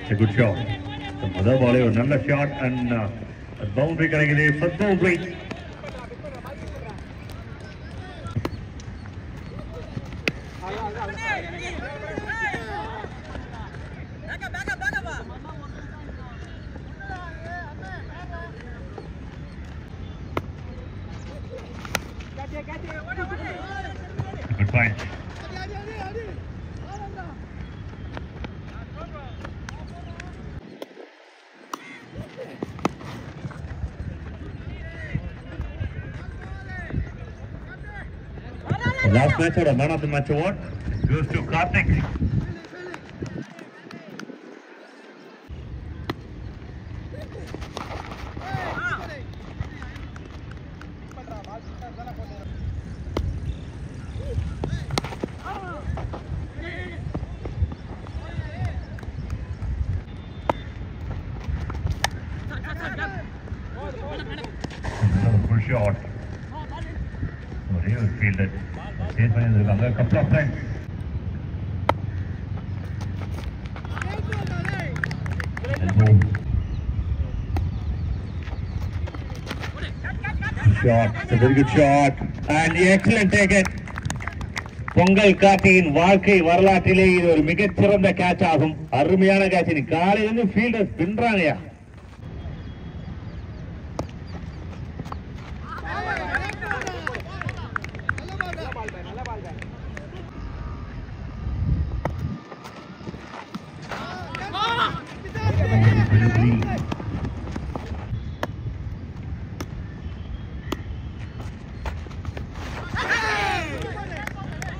It's a good shot. The mother volley, another shot and a boundary கிடைக்குது. First boundary. Good point. Last match or man of the match award goes to Karthik. Good shot. Real fielded. A couple of times. Shot. It's a very good shot. And excellent take it. Pongal காட்டியின் வாழ்க்கை வரலாற்றிலே இது ஒரு மிகச்சிறந்த catch ஆகும். அருமையான catch. நீ காலையிலிருந்து fielders பின்றாங்கயா.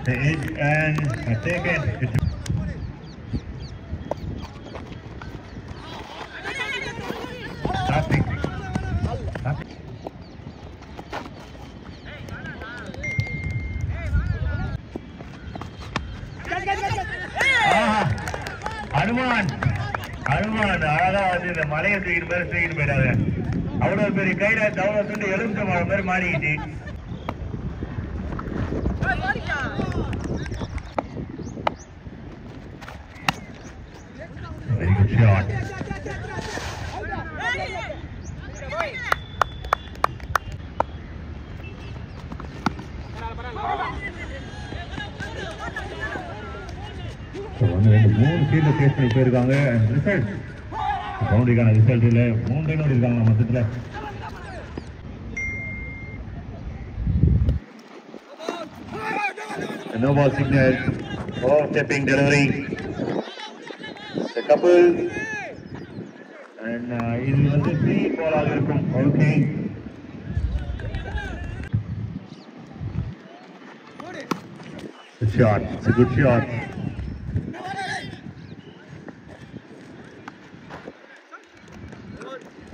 The edge and I take it. Karthik. Hanuman அழகா வந்து இந்த மலையை தூக்கிட்டு பேர் தூக்கிட்டு போயிடாது. அவ்வளவு பெரிய கையில அவ்வளவு துண்டு எலுமிச்சை மழை மாதிரி மாறிக்கிட்டு. Very good shot. மூணு ஃபீல்டு கேஸ் பண்ணி போயிருக்காங்க. ரிசல்ட் பவுண்டரிக்கான ரிசல்ட் இல்லை. 3 ரன் இருக்காங்க மொத்தத்தில். No ball signal. Stepping delivery. The couple and இது வந்து 3 ball ஆக இருக்கும். Okay. Good shot. It's a good shot.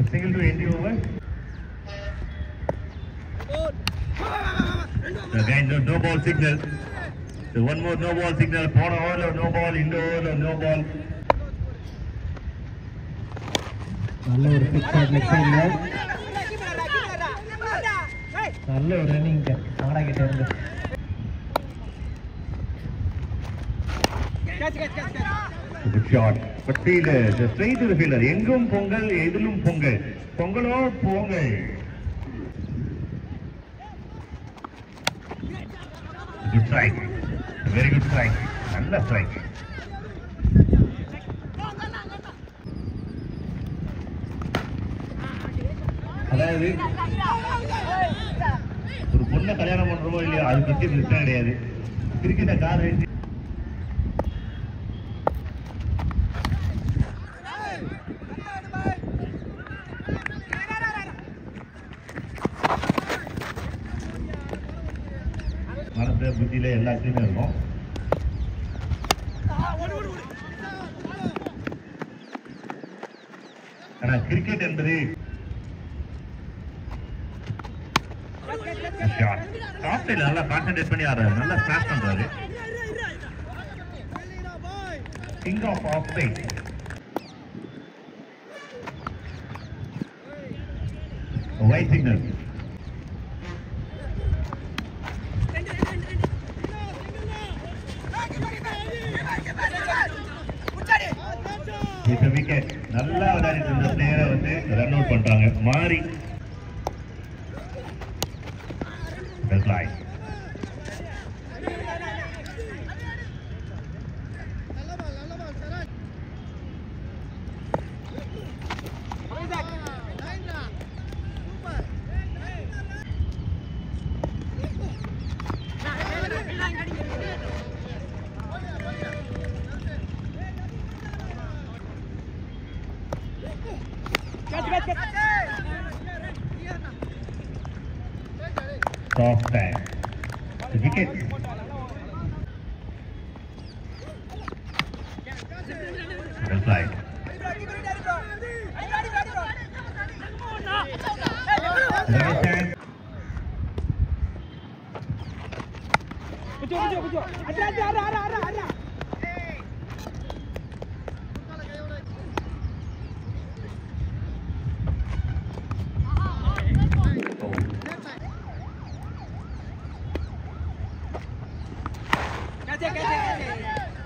A single to end the over. Again, no ball signal. So one more no ball signal. Power over or no ball, indoor or no ball. நல்ல ஒரு big shot left சைடுல. நல்ல ஒரு running ஆடா கிட்ட இருந்து. Good shot. But fielder, the straight to the fielder. எங்கும் பொங்கல், எதிலும் பொங்கல். பொங்கலோ Pongal. Good strike. Very good strike. நல்ல strike. அதாவது ஒரு பொண்ணை கல்யாணம் பண்றோமோ இல்லையோ அது பத்தி பிரச்சனை கிடையாது. கிரிக்கெட்ட கார் வச்சு மனசு புத்தியில எல்லாத்தையுமே இருக்கும். ஆனா கிரிக்கெட் என்பது டாப் சைட்ல நல்லா கான்சென்ட்ரேட் பண்ணி ஆடுறாரு. நல்லா ஸ்டார்ட் பண்றாரு. King of off side. Wide signal. It's a wicket. நல்லா விளையாடிட்டு இருந்த பிளேயரை வந்து ரன் அவுட் பண்றாங்க. மாறி line. Soft bag. The wicket. Well played.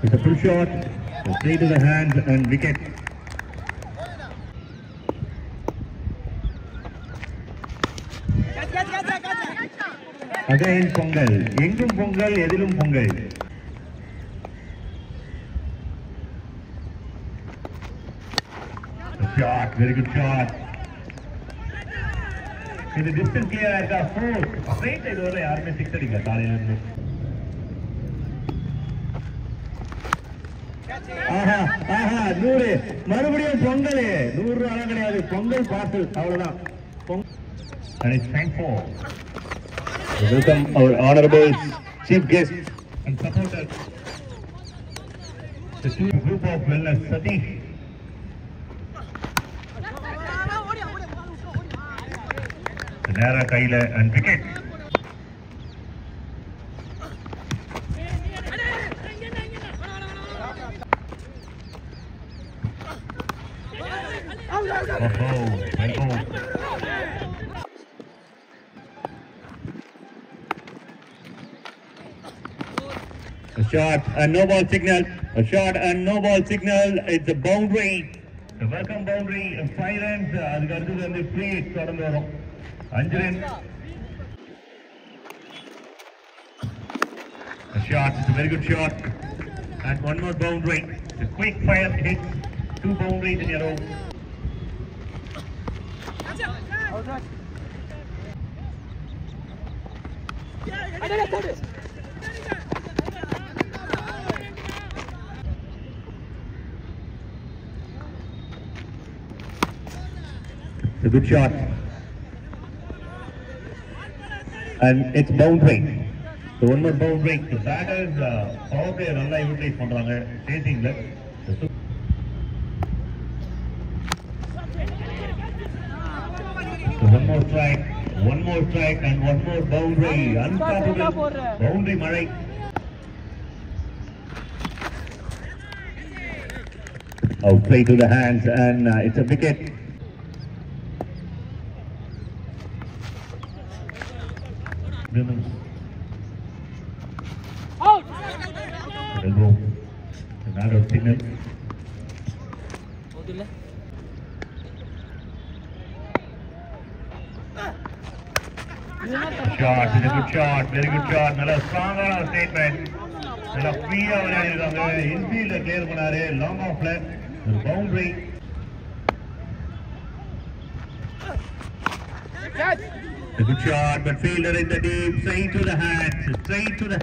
It's a full shot, straight to the hands and wicket. Again Pongal, engum Pongal, edilum Pongal. Shot, very good shot. In the distance clear, I got 4. Straight is over, yaar mein 6 adika kaale. ஆஹா ஆஹா 100 மறுபடியும் பொங்கல் 100 ரூபாய் கிடையாது Pongal parcel அவ்வளவுதான் and it's time for welcome our honorable chief guest and supporters the two group of wellness Satish Nara Kaila and wicket. A shot and no ball signal. A shot and no ball signal. It's a boundary. The welcome boundary. 5 runs. அதுக்கு அடுத்து வந்து free hit தொடர்ந்து வரும். 5 runs. A shot. It's a very good shot. And one more boundary. The quick fire hit. 2 boundaries in a row. It's a good shot. And it's boundary. So one more boundary. The batters power play நல்லா utilize பண்றாங்க chasingல. So one more strike and one more boundary. Unstoppable boundary Malay. Out play to the hands and it's a wicket. Out. Elbow. Another signal. Shot, it's a good shot, very good shot. Nalla strong statement. Nalla free விளையாடிருக்காங்க. Infield clear பண்ணாரு. Long off left. Boundary. A good shot, but fielder in the deep, straight to the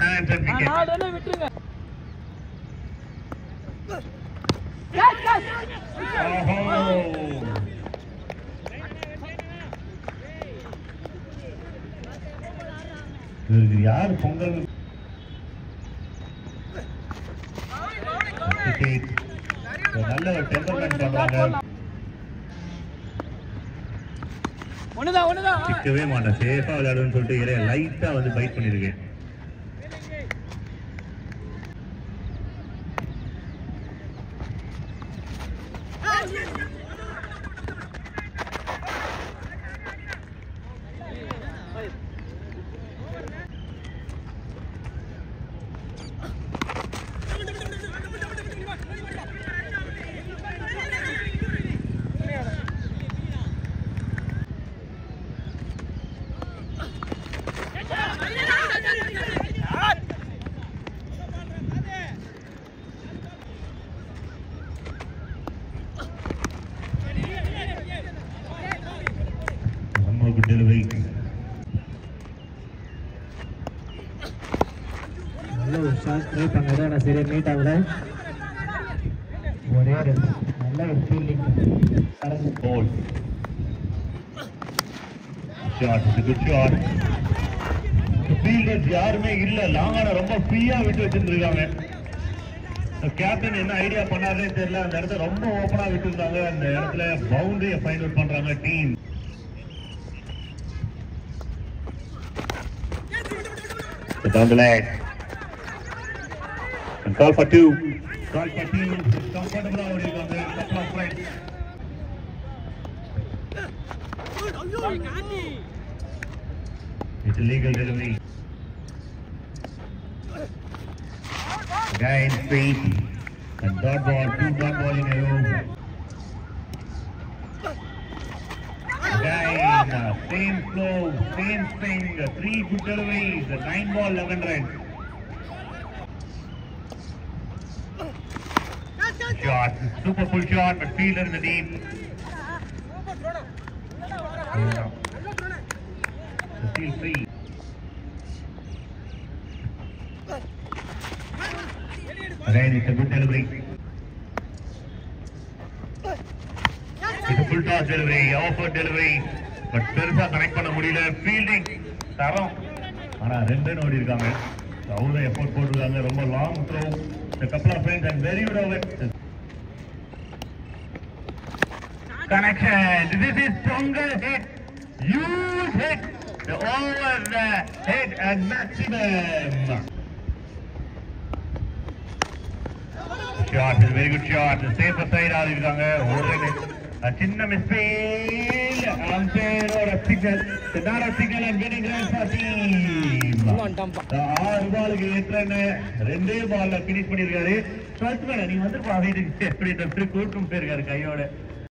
hands and wicket. யார் பொங்கல் நல்ல ஒரு temperament பண்றாங்க. சிக்கவே மாட்டேன் சேஃபா விளையாடுன்னு சொல்லிட்டு லைட்டா வந்து பைட் பண்ணிருக்கேன். சரியா மீட் ஆகல. ஒரே ஒரு நல்ல ஒரு fielding. Ball. Shot, it's a good shot. Fielders யாருமே இல்ல, லாங்கான ரொம்ப ஃப்ரீயா விட்டு வச்சிருக்காங்க. கேப்டன் என்ன ஐடியா பண்ணாதே தெரியல, அந்த இடத்துல ரொம்ப ஓபனா விட்டுருந்தாங்க. அந்த இடத்துல பவுண்டரியை ஃபைண்ட் அவுட் பண்றாங்க team. Down the leg. And call for two. Call for two. Comfortable out here on the couple of friends. It's a legal delivery. Guy in speed. And dot ball, two dot ball in a row. Guy in same flow, same swing, 3 good deliveries, 9 ball, 11 runs. Shot, super full shot, but fielder in the deep. Feel free. Again, it's a good delivery. It's a full toss delivery, offered delivery, but பெருசா connect பண்ண முடியல. Fielding தரம், ஆனா 2 run ஓடி இருக்காங்க. அவ்வளவு effort போட்டுருக்காங்க. ரொம்ப long throw, a couple of runs and very good over. Connection. This is stronger hit, huge hit, the over the head and maximum. Shot is a very good shot. The safer side ஆடி இருக்காங்க. ஒரு சின்ன மிஸ்பீல், umpire ஒரு signal, not a signal and getting run for team. 6 பாலுக்கு 8 run, 2 பால்ல finish பண்ணிருக்காரு. 12th மேல நீ வந்து பாவிட்டு எப்படி கூட்டும் போயிருக்காரு கையோட.